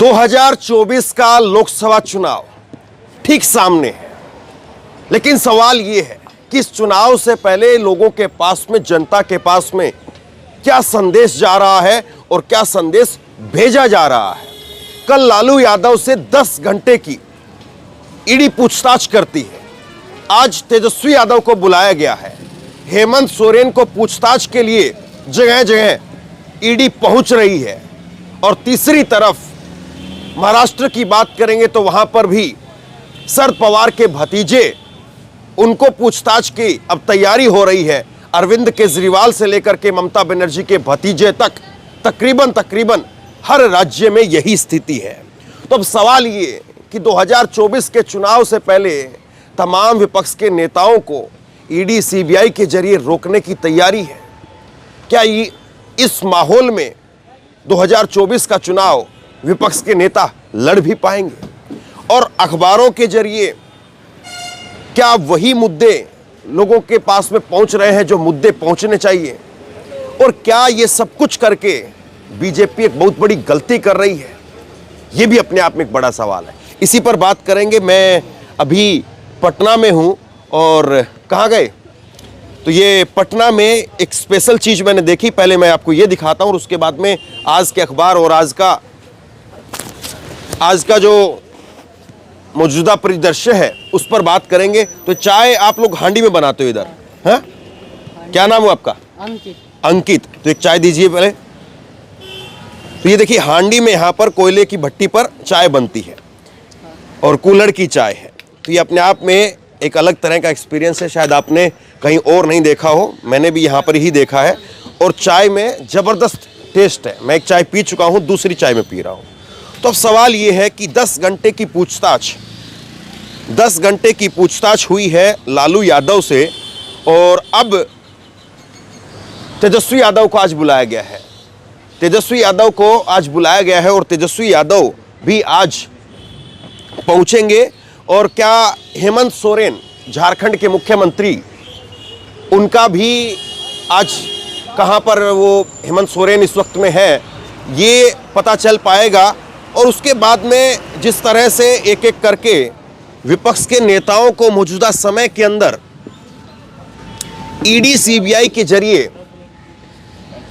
2024 का लोकसभा चुनाव ठीक सामने है, लेकिन सवाल यह है कि इस चुनाव से पहले लोगों के पास में, जनता के पास में क्या संदेश जा रहा है और क्या संदेश भेजा जा रहा है। कल लालू यादव से 10 घंटे की ईडी पूछताछ करती है। आज तेजस्वी यादव को बुलाया गया है। हेमंत सोरेन को पूछताछ के लिए जगह जगह ईडी पहुंच रही है। और तीसरी तरफ महाराष्ट्र की बात करेंगे तो वहां पर भी शरद पवार के भतीजे, उनको पूछताछ की अब तैयारी हो रही है। अरविंद केजरीवाल से लेकर के ममता बनर्जी के भतीजे तक तकरीबन हर राज्य में यही स्थिति है। तो अब सवाल ये कि 2024 के चुनाव से पहले तमाम विपक्ष के नेताओं को ईडी सीबीआई के जरिए रोकने की तैयारी है। क्या ये इस माहौल में 2024 का चुनाव विपक्ष के नेता लड़ भी पाएंगे? और अखबारों के जरिए क्या वही मुद्दे लोगों के पास में पहुंच रहे हैं जो मुद्दे पहुंचने चाहिए? और क्या ये सब कुछ करके बीजेपी एक बहुत बड़ी गलती कर रही है? ये भी अपने आप में एक बड़ा सवाल है। इसी पर बात करेंगे। मैं अभी पटना में हूं और कहाँ गए तो ये पटना में एक स्पेशल चीज मैंने देखी। पहले मैं आपको ये दिखाता हूं और उसके बाद में आज के अखबार और आज का जो मौजूदा परिदृश्य है उस पर बात करेंगे। तो चाय आप लोग हांडी में बनाते हो इधर, हैं? क्या नाम है आपका? अंकित। तो एक चाय दीजिए पहले। तो ये देखिए, हांडी में यहाँ पर कोयले की भट्टी पर चाय बनती है और कूलर की चाय है। तो ये अपने आप में एक अलग तरह का एक्सपीरियंस है। शायद आपने कहीं और नहीं देखा हो, मैंने भी यहाँ पर ही देखा है। और चाय में ज़बरदस्त टेस्ट है। मैं एक चाय पी चुका हूँ, दूसरी चाय में पी रहा हूँ। तो अब सवाल ये है कि 10 घंटे की पूछताछ हुई है लालू यादव से और अब तेजस्वी यादव को आज बुलाया गया है। तेजस्वी यादव को आज बुलाया गया है और तेजस्वी यादव भी आज पहुंचेंगे। और क्या हेमंत सोरेन, झारखंड के मुख्यमंत्री, उनका भी आज कहां पर वो हेमंत सोरेन इस वक्त में है, ये पता चल पाएगा। और उसके बाद में जिस तरह से एक एक करके विपक्ष के नेताओं को मौजूदा समय के अंदर ईडी सीबीआई के जरिए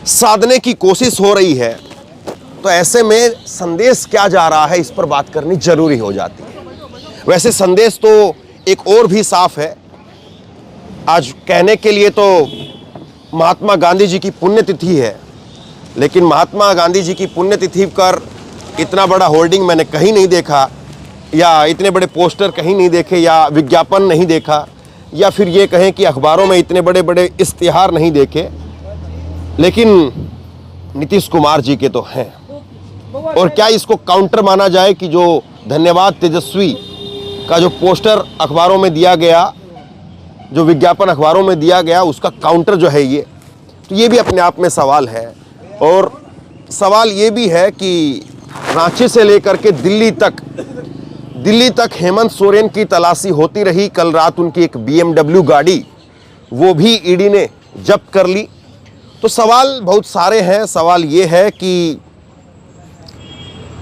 साधने की कोशिश हो रही है, तो ऐसे में संदेश क्या जा रहा है, इस पर बात करनी जरूरी हो जाती है। वैसे संदेश तो एक और भी साफ है। आज कहने के लिए तो महात्मा गांधी जी की पुण्यतिथि है, लेकिन महात्मा गांधी जी की पुण्यतिथि पर इतना बड़ा होर्डिंग मैंने कहीं नहीं देखा, या इतने बड़े पोस्टर कहीं नहीं देखे, या विज्ञापन नहीं देखा, या फिर ये कहें कि अखबारों में इतने बड़े बड़े इश्तिहार नहीं देखे। लेकिन नीतीश कुमार जी के तो हैं। और क्या इसको काउंटर माना जाए कि जो धन्यवाद तेजस्वी का जो पोस्टर अखबारों में दिया गया, जो विज्ञापन अखबारों में दिया गया, उसका काउंटर जो है ये, तो ये भी अपने आप में सवाल है। और सवाल ये भी है कि रांची से लेकर के दिल्ली तक हेमंत सोरेन की तलाशी होती रही। कल रात उनकी एक BMW गाड़ी वो भी ईडी ने जब्त कर ली। तो सवाल बहुत सारे हैं। सवाल ये है कि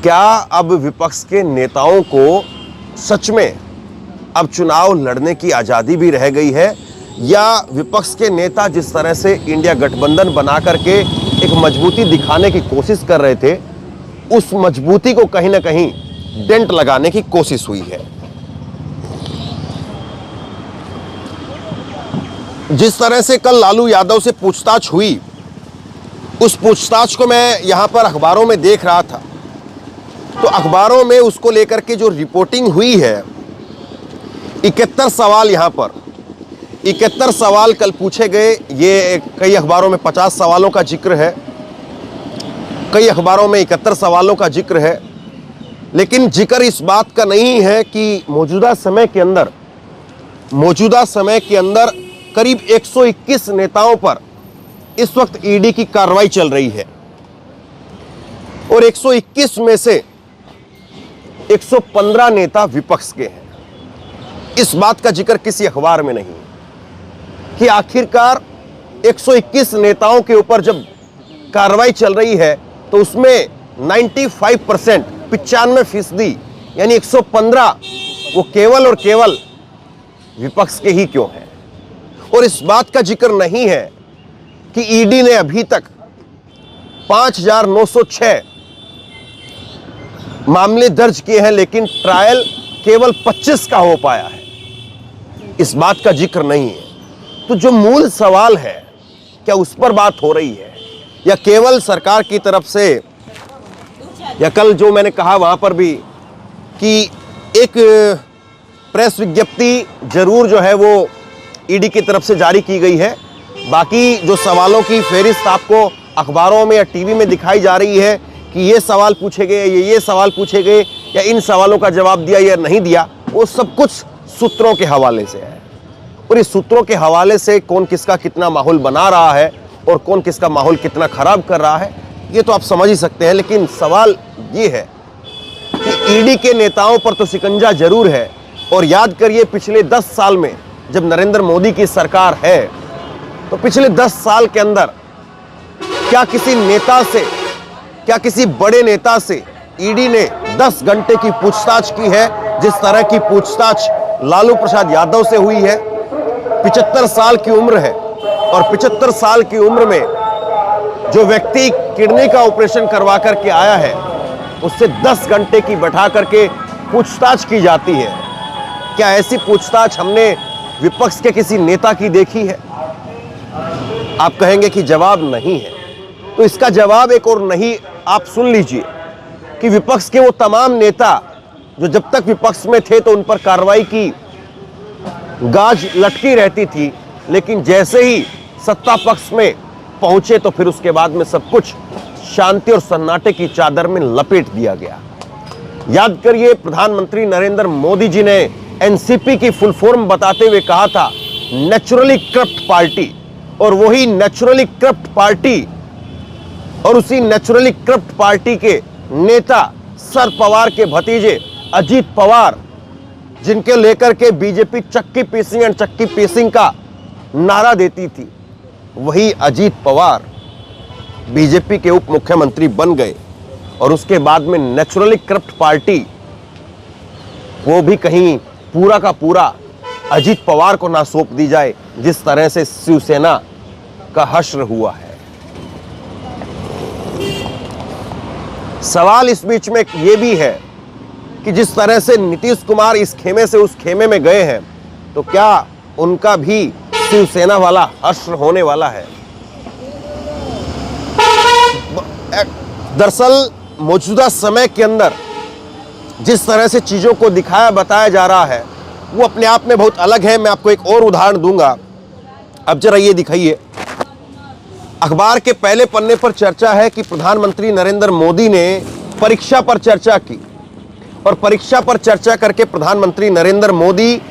क्या अब विपक्ष के नेताओं को सच में अब चुनाव लड़ने की आज़ादी भी रह गई है, या विपक्ष के नेता जिस तरह से इंडिया गठबंधन बना करके एक मजबूती दिखाने की कोशिश कर रहे थे, उस मजबूती को कहीं ना कहीं डेंट लगाने की कोशिश हुई है। जिस तरह से कल लालू यादव से पूछताछ हुई, उस पूछताछ को मैं यहां पर अखबारों में देख रहा था, तो अखबारों में उसको लेकर के जो रिपोर्टिंग हुई है, 71 सवाल, यहां पर 71 सवाल कल पूछे गए। ये कई अखबारों में 50 सवालों का जिक्र है, कई अखबारों में 71 सवालों का जिक्र है। लेकिन जिक्र इस बात का नहीं है कि मौजूदा समय के अंदर करीब 121 नेताओं पर इस वक्त ईडी की कार्रवाई चल रही है। और 121 में से 115 नेता विपक्ष के हैं। इस बात का जिक्र किसी अखबार में नहीं कि आखिरकार 121 नेताओं के ऊपर जब कार्रवाई चल रही है तो उसमें 95% 95% यानी 115 वो केवल और केवल विपक्ष के ही क्यों हैं? और इस बात का जिक्र नहीं है कि ईडी ने अभी तक 5,906 मामले दर्ज किए हैं, लेकिन ट्रायल केवल 25 का हो पाया है। इस बात का जिक्र नहीं है। तो जो मूल सवाल है, क्या उस पर बात हो रही है, या केवल सरकार की तरफ से, या कल जो मैंने कहा वहां पर भी कि एक प्रेस विज्ञप्ति जरूर जो है वो ईडी की तरफ से जारी की गई है, बाकी जो सवालों की फेहरिस्त आपको अखबारों में या टीवी में दिखाई जा रही है कि ये सवाल पूछे गए, ये सवाल पूछे गए, या इन सवालों का जवाब दिया या नहीं दिया, वो सब कुछ सूत्रों के हवाले से है। और इस सूत्रों के हवाले से कौन किसका कितना माहौल बना रहा है और कौन किसका माहौल कितना खराब कर रहा है, ये तो आप समझ ही सकते हैं। लेकिन सवाल ये है कि ईडी के नेताओं पर तो शिकंजा जरूर है। और याद करिए, पिछले 10 साल में जब नरेंद्र मोदी की सरकार है, तो पिछले 10 साल के अंदर क्या किसी नेता से, क्या किसी बड़े नेता से ईडी ने 10 घंटे की पूछताछ की है जिस तरह की पूछताछ लालू प्रसाद यादव से हुई है? 75 साल की उम्र है, और 75 साल की उम्र में जो व्यक्ति किडनी का ऑपरेशन करवा करके आया है, उससे 10 घंटे की बैठा करके पूछताछ की जाती है। क्या ऐसी पूछताछ हमने विपक्ष के किसी नेता की देखी है? आप कहेंगे कि जवाब नहीं है, तो इसका जवाब एक और नहीं, आप सुन लीजिए कि विपक्ष के वो तमाम नेता जो जब तक विपक्ष में थे तो उन पर कार्रवाई की गाज लटकी रहती थी, लेकिन जैसे ही सत्ता पक्ष में पहुंचे तो फिर उसके बाद में सब कुछ शांति और सन्नाटे की चादर में लपेट दिया गया। याद करिए, प्रधानमंत्री नरेंद्र मोदी जी ने एनसीपी की फुल फॉर्म बताते हुए कहा था नेचुरली करप्ट पार्टी, और वही नेचुरली करप्ट पार्टी और उसी नेचुरली करप्ट पार्टी के नेता शरद पवार के भतीजे अजीत पवार, जिनके लेकर के बीजेपी चक्की पीसिंग एंड चक्की पीसिंग का नारा देती थी, वही अजीत पवार बीजेपी के उप मुख्यमंत्री बन गए। और उसके बाद में नेचुरली करप्ट पार्टी, वो भी कहीं पूरा का पूरा अजीत पवार को ना सौंप दी जाए, जिस तरह से शिवसेना का हश्र हुआ है। सवाल इस बीच में ये भी है कि जिस तरह से नीतीश कुमार इस खेमे से उस खेमे में गए हैं, तो क्या उनका भी शिवसेना वाला हश्र होने वाला है? दरअसल मौजूदा समय के अंदर जिस तरह से चीजों को दिखाया बताया जा रहा है, वो अपने आप में बहुत अलग है। मैं आपको एक और उदाहरण दूंगा। अब जरा ये दिखाइए, अखबार के पहले पन्ने पर चर्चा है कि प्रधानमंत्री नरेंद्र मोदी ने परीक्षा पर चर्चा की, और परीक्षा पर चर्चा करके प्रधानमंत्री नरेंद्र मोदी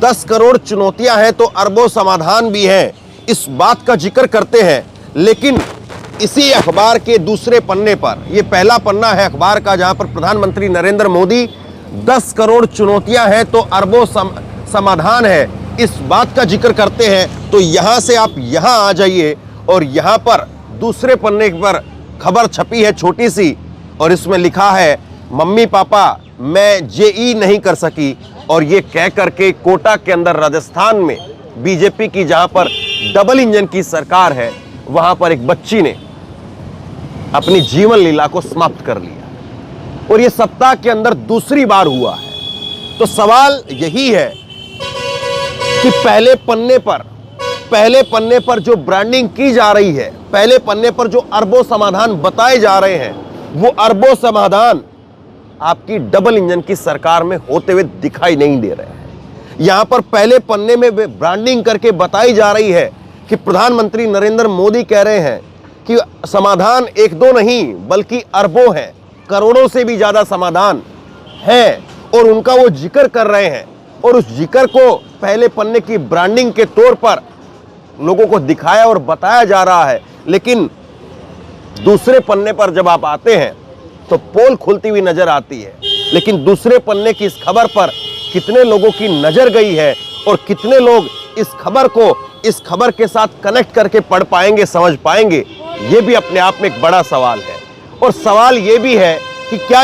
10 करोड़ चुनौतियां हैं तो अरबों समाधान भी हैं, इस बात का जिक्र करते हैं। लेकिन इसी अखबार के दूसरे पन्ने पर, यह पहला पन्ना है अखबार का जहां पर प्रधानमंत्री नरेंद्र मोदी 10 करोड़ चुनौतियां हैं तो अरबों समाधान है, इस बात का जिक्र करते हैं। तो यहां से आप यहां आ जाइए, और यहां पर दूसरे पन्ने पर खबर छपी है छोटी सी, और इसमें लिखा है मम्मी पापा मैं जेई नहीं कर सकी। और ये कह करके कोटा के अंदर राजस्थान में बीजेपी की जहां पर डबल इंजन की सरकार है, वहां पर एक बच्ची ने अपनी जीवन लीला को समाप्त कर लिया, और ये सप्ताह के अंदर दूसरी बार हुआ है। तो सवाल यही है कि पहले पन्ने पर जो ब्रांडिंग की जा रही है, पहले पन्ने पर जो अरबों समाधान बताए जा रहे हैं, वो अरबों समाधान आपकी डबल इंजन की सरकार में होते हुए दिखाई नहीं दे रहे हैं। यहां पर पहले पन्ने में ब्रांडिंग करके बताई जा रही है कि प्रधानमंत्री नरेंद्र मोदी कह रहे हैं कि समाधान एक दो नहीं बल्कि अरबों हैं, करोड़ों से भी ज्यादा समाधान है, और उनका वो जिक्र कर रहे हैं। और उस जिक्र को पहले पन्ने की ब्रांडिंग के तौर पर लोगों को दिखाया और बताया जा रहा है। लेकिन दूसरे पन्ने पर जब आप आते हैं तो पोल खुलती हुई नजर आती है। लेकिन दूसरे पन्ने की इस खबर पर कितने लोगों की नजर गई है, और कितने लोग इस खबर के साथ कनेक्ट करके पढ़ पाएंगे, समझ पाएंगे, ये भी अपने आप में एक बड़ा सवाल है। और सवाल ये भी है कि कि क्या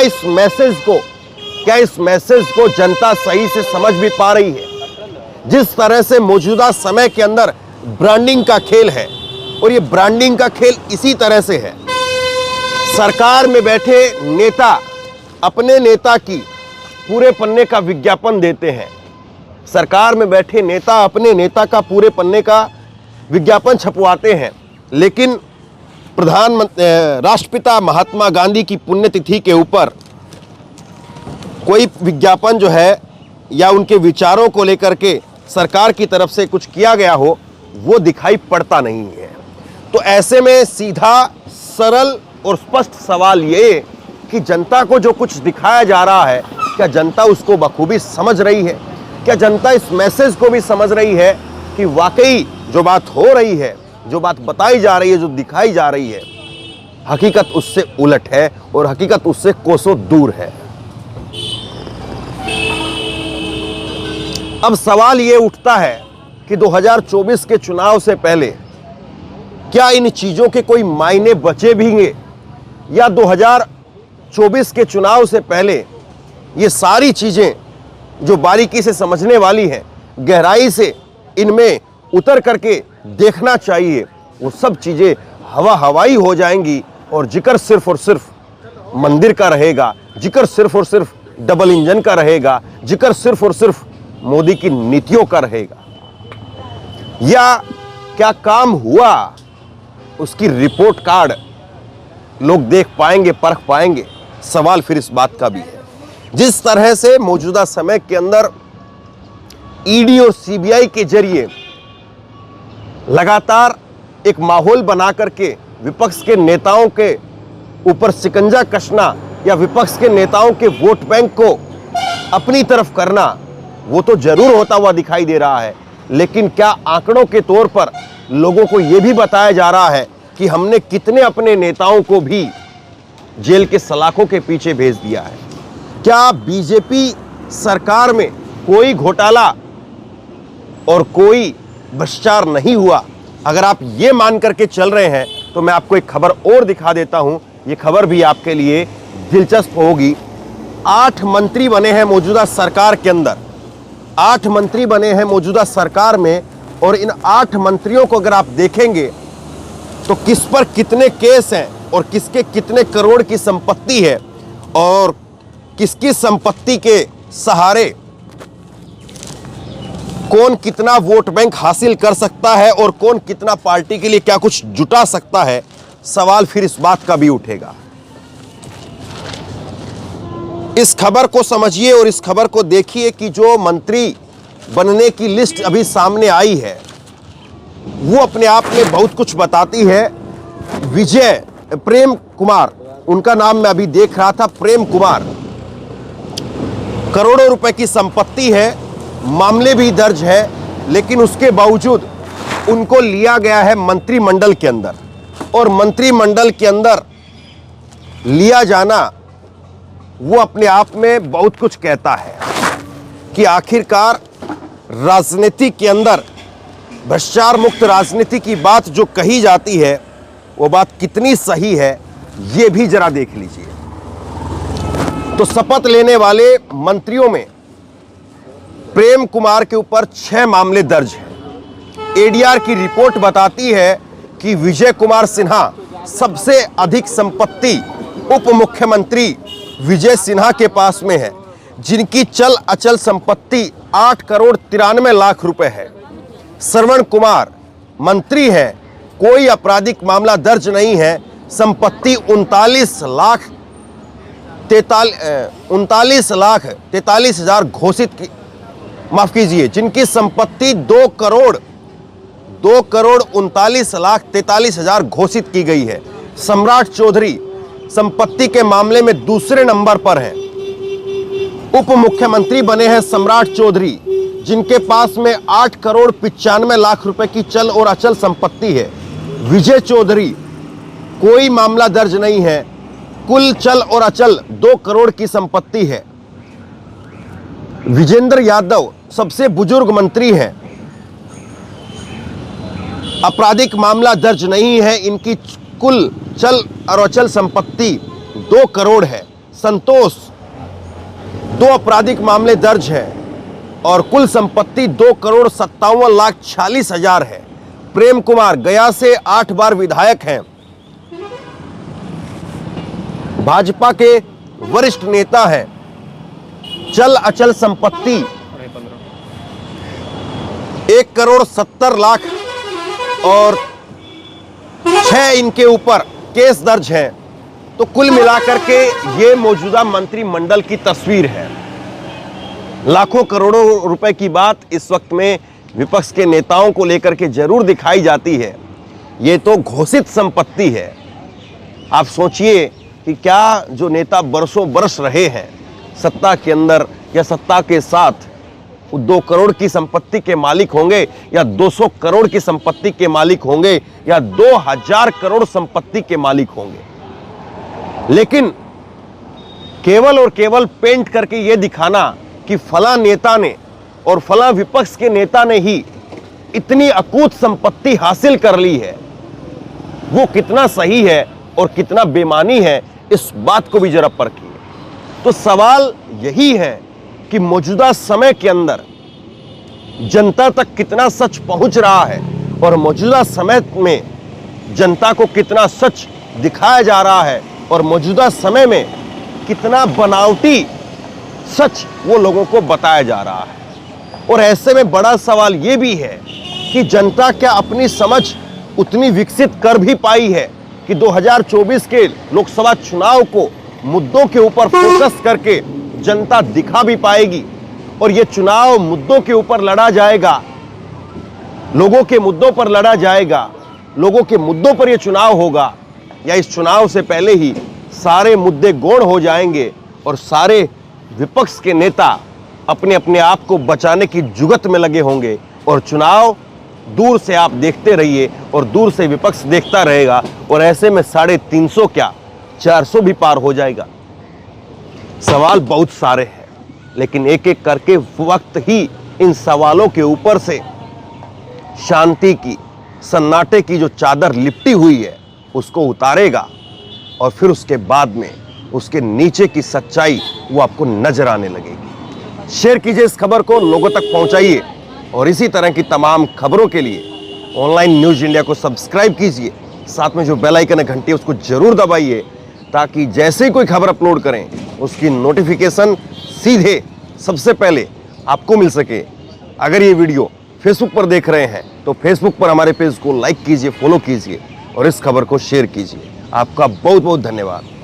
इस मैसेज को जनता सही से समझ भी पा रही है। जिस तरह से मौजूदा समय के अंदर ब्रांडिंग का खेल है, और ये ब्रांडिंग का खेल इसी तरह से है, सरकार में बैठे नेता अपने नेता की पूरे पन्ने का विज्ञापन देते हैं। सरकार में बैठे नेता अपने नेता का पूरे पन्ने का विज्ञापन छपवाते हैं, लेकिन राष्ट्रपिता महात्मा गांधी की पुण्यतिथि के ऊपर कोई विज्ञापन जो है या उनके विचारों को लेकर के सरकार की तरफ से कुछ किया गया हो, वो दिखाई पड़ता नहीं है। तो ऐसे में सीधा सरल और स्पष्ट सवाल ये कि जनता को जो कुछ दिखाया जा रहा है, क्या जनता उसको बखूबी समझ रही है? क्या जनता इस मैसेज को भी समझ रही है कि वाकई जो बात हो रही है, जो बात बताई जा रही है, जो दिखाई जा रही है, हकीकत उससे उलट है और हकीकत उससे कोसों दूर है। अब सवाल ये उठता है कि 2024 के चुनाव से पहले क्या इन चीजों के कोई मायने बचे भीगे, या 2024 के चुनाव से पहले ये सारी चीजें जो बारीकी से समझने वाली हैं, गहराई से इनमें उतर करके देखना चाहिए, वो सब चीजें हवाई हो जाएंगी और जिक्र सिर्फ और सिर्फ मंदिर का रहेगा, जिक्र सिर्फ और सिर्फ डबल इंजन का रहेगा, जिक्र सिर्फ और सिर्फ मोदी की नीतियों का रहेगा। या क्या काम हुआ, उसकी रिपोर्ट कार्ड लोग देख पाएंगे, परख पाएंगे? सवाल फिर इस बात का भी है। जिस तरह से मौजूदा समय के अंदर ईडी और सीबीआई के जरिए लगातार एक माहौल बना करके विपक्ष के नेताओं के ऊपर शिकंजा कसना या विपक्ष के नेताओं के वोट बैंक को अपनी तरफ करना, वो तो जरूर होता हुआ दिखाई दे रहा है, लेकिन क्या आंकड़ों के तौर पर लोगों को यह भी बताया जा रहा है कि हमने कितने अपने नेताओं को भी जेल के सलाखों के पीछे भेज दिया है? क्या बीजेपी सरकार में कोई घोटाला और कोई भ्रष्टाचार नहीं हुआ? अगर आप ये मान करके चल रहे हैं तो मैं आपको एक खबर और दिखा देता हूं, ये खबर भी आपके लिए दिलचस्प होगी। 8 मंत्री बने हैं मौजूदा सरकार के अंदर, 8 मंत्री बने हैं मौजूदा सरकार में, और इन 8 मंत्रियों को अगर आप देखेंगे तो किस पर कितने केस हैं और किसके कितने करोड़ की संपत्ति है और किसकी संपत्ति के सहारे कौन कितना वोट बैंक हासिल कर सकता है और कौन कितना पार्टी के लिए क्या कुछ जुटा सकता है, सवाल फिर इस बात का भी उठेगा। इस खबर को समझिए और इस खबर को देखिए कि जो मंत्री बनने की लिस्ट अभी सामने आई है वो अपने आप में बहुत कुछ बताती है। प्रेम कुमार, उनका नाम मैं अभी देख रहा था, प्रेम कुमार, करोड़ों रुपए की संपत्ति है, मामले भी दर्ज है, लेकिन उसके बावजूद उनको लिया गया है मंत्रिमंडल के अंदर। और मंत्रिमंडल के अंदर लिया जाना वो अपने आप में बहुत कुछ कहता है कि आखिरकार राजनीति के अंदर भ्रष्टाचार मुक्त राजनीति की बात जो कही जाती है वो बात कितनी सही है, ये भी जरा देख लीजिए। तो शपथ लेने वाले मंत्रियों में प्रेम कुमार के ऊपर 6 मामले दर्ज हैं। एडीआर की रिपोर्ट बताती है कि विजय कुमार सिन्हा सबसे अधिक संपत्ति उप मुख्यमंत्री विजय सिन्हा के पास में है, जिनकी चल अचल संपत्ति 8 करोड़ 93 लाख रुपए है। श्रवण कुमार मंत्री है, कोई आपराधिक मामला दर्ज नहीं है, संपत्ति 39 लाख 43,43,000 घोषित की, माफ कीजिए, जिनकी संपत्ति 2 करोड़ 39,43,000 घोषित की गई है। सम्राट चौधरी संपत्ति के मामले में दूसरे नंबर पर है। उप मुख्यमंत्री बने हैं सम्राट चौधरी, जिनके पास में 8 करोड़ 95 लाख रुपए की चल और अचल संपत्ति है। विजय चौधरी कोई मामला दर्ज नहीं है, कुल चल और अचल 2 करोड़ की संपत्ति है। विजेंद्र यादव सबसे बुजुर्ग मंत्री हैं, आपराधिक मामला दर्ज नहीं है, इनकी कुल चल और अचल संपत्ति 2 करोड़ है। संतोष 2 आपराधिक मामले दर्ज हैं और कुल संपत्ति 2,57,40,00,000 है। प्रेम कुमार गया से 8 बार विधायक हैं। भाजपा के वरिष्ठ नेता हैं। चल अचल संपत्ति 1,70,00,000 और 6 इनके ऊपर केस दर्ज हैं। तो कुल मिलाकर के ये मौजूदा मंत्रिमंडल की तस्वीर है। लाखों करोड़ों रुपए की बात इस वक्त में विपक्ष के नेताओं को लेकर के जरूर दिखाई जाती है। ये तो घोषित संपत्ति है। आप सोचिए कि क्या जो नेता बरसों बरस रहे हैं सत्ता के अंदर या सत्ता के साथ, 2 करोड़ की संपत्ति के मालिक होंगे या 200 करोड़ की संपत्ति के मालिक होंगे या 2000 करोड़ संपत्ति के मालिक होंगे, लेकिन केवल और केवल पेंट करके यह दिखाना कि फला नेता ने और फला विपक्ष के नेता ने ही इतनी अकूत संपत्ति हासिल कर ली है, वो कितना सही है और कितना बेईमानी है, इस बात को भी जरा परखिए। तो सवाल यही है कि मौजूदा समय के अंदर जनता तक कितना सच पहुंच रहा है और मौजूदा समय में जनता को कितना सच दिखाया जा रहा है और मौजूदा समय में कितना बनावटी सच वो लोगों को बताया जा रहा है। और ऐसे में बड़ा सवाल ये भी है कि जनता क्या अपनी समझ उतनी विकसित कर भी पाई है कि 2024 के लोकसभा चुनाव को मुद्दों के ऊपर फोकस करके जनता दिखा भी पाएगी और ये चुनाव मुद्दों के ऊपर लड़ा जाएगा, लोगों के मुद्दों पर लड़ा जाएगा, लोगों के मुद्दों पर ये चुनाव होगा, या इस चुनाव से पहले ही सारे मुद्दे गौण हो जाएंगे और सारे विपक्ष के नेता अपने अपने आप को बचाने की जुगत में लगे होंगे और चुनाव दूर से आप देखते रहिए और दूर से विपक्ष देखता रहेगा और ऐसे में 350 क्या 400 भी पार हो जाएगा। सवाल बहुत सारे हैं, लेकिन एक एक करके वक्त ही इन सवालों के ऊपर से शांति की, सन्नाटे की जो चादर लिपटी हुई है उसको उतारेगा और फिर उसके बाद में उसके नीचे की सच्चाई वो आपको नजर आने लगेगी। शेयर कीजिए इस खबर को, लोगों तक पहुंचाइए और इसी तरह की तमाम खबरों के लिए ऑनलाइन न्यूज़ इंडिया को सब्सक्राइब कीजिए। साथ में जो बेल आइकन है घंटी उसको जरूर दबाइए ताकि जैसे ही कोई खबर अपलोड करें उसकी नोटिफिकेशन सीधे सबसे पहले आपको मिल सके। अगर ये वीडियो फेसबुक पर देख रहे हैं तो फेसबुक पर हमारे पेज को लाइक कीजिए, फॉलो कीजिए और इस खबर को शेयर कीजिए। आपका बहुत बहुत धन्यवाद।